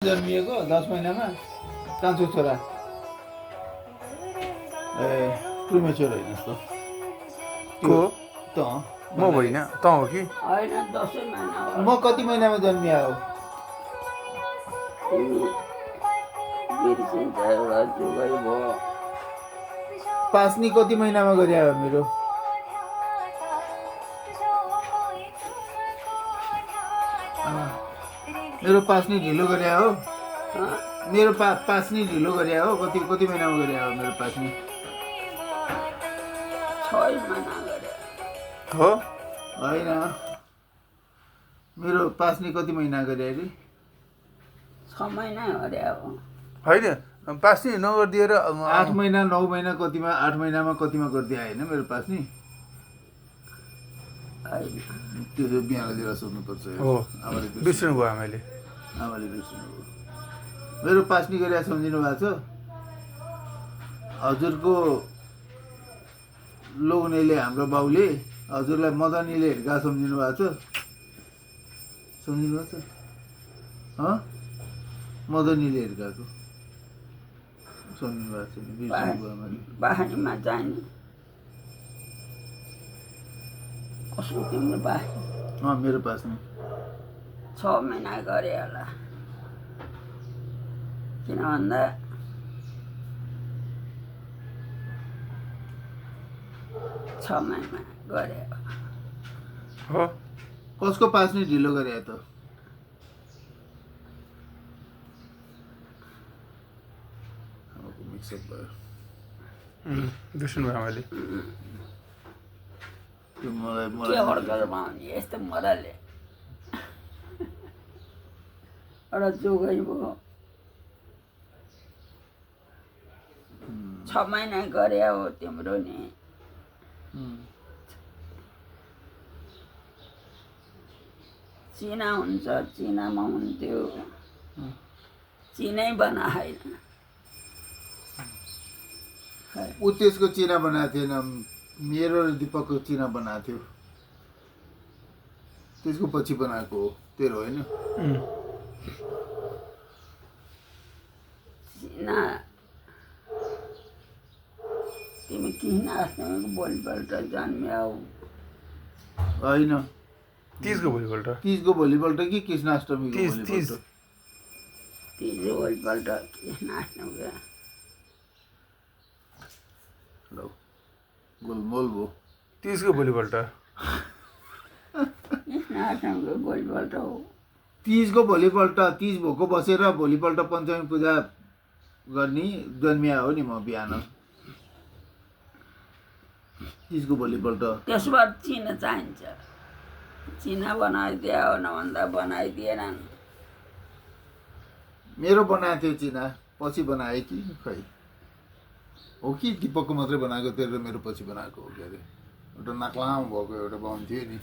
जन्मिएको 10 महिनामा कान्छो छोरा प्रिमेच्योर होइन जस्तो को त म होइन त हो कि होइन 10 महिना हो। म कति महिनामा जन्मिया हो बिर्सिन्छ एउटा जुगै भयो। पास्नी कति महिनामा गरे हो मेरो मेरो पास्नी ढिलो गरे हो मेरो पास्नी ढिलो गरे हो कति कति महिनामा गरे हो मेरो पास्नी 6 महिना गरे हो होइन मेरो पास्नी कति महिना गरे अरे 6 महिना गरे हो। होइन पास्नी नगरिदिएर 8 महिना 9 महिना कतिमा 8 महिनामा कतिमा गरिदिए होइन मेरो पास्नी त्यो बिहानतिर सोध्नुपर्छ हो बिर्सनु भयो मैले आमाले बिर्सनु मेरो पास्नी गरेर सम्झिनु भएको छ हजुरको लोग्नेले हाम्रो बाउले हजुरलाई मदनीले हिर्का सम्झिनु भएको छ सम्झिनु भएको छ मदनीले हिर्काको सम्झिनु भएको छ बिर्सनु भयो आमाले बाहनीमा जाने कसको तिम्रो बाहनी मेरो पास्नी 6 महिना गरे होला। किन भन्दा छ महिना गरे हो कसको पास्नी ढिलो गरे त मिक्सअप भयो बिर्सनु भयो मैले त्यो मलाई के मलाई हड्कलमा आउने यस्तो मजाले एउटा जोगै भयो 6 महिना गरे हो तिम्रो नि चिना हुन्छ चिनामा हुन्थ्यो चिनै बनाएन ऊ त्यसको चिना बनाएको थिएन मेरो र दिपकको चिना बनाएको थियो त्यसको पछि बनाएको हो तेरो होइन चिना तिमी किन आफ्नो भोलिपल्ट जन्म्याऊ होइन 30 को भोलिपल्ट 30 को भोलिपल्ट कि कृष्णाष्टमीको 30 भोलिपल्ट 30 भोलिपल्ट किन आफ्नो लौ गोलमोल भयो 30 को भोलिपल्ट भोलिपल्ट हो 30 को भोलिपल्ट 30 भोको बसेर भोलिपल्ट पञ्चमी पूजा गर्ने जन्मिया हो नि म बिहान 30 को भोलिपल्ट त्यसो भए चिना चाहिन्छ चिना बनाइदिया हो नभन्दा बनाइदिएनन् मेरो बनाएको थियो चिना पछि बनाए कि खै हो कि दिपकको मात्रै बनाएको तेरो र मेरो पछि बनाएको हो के अरे एउटा नाक्लाम भएको एउटा बाहुन थियो नि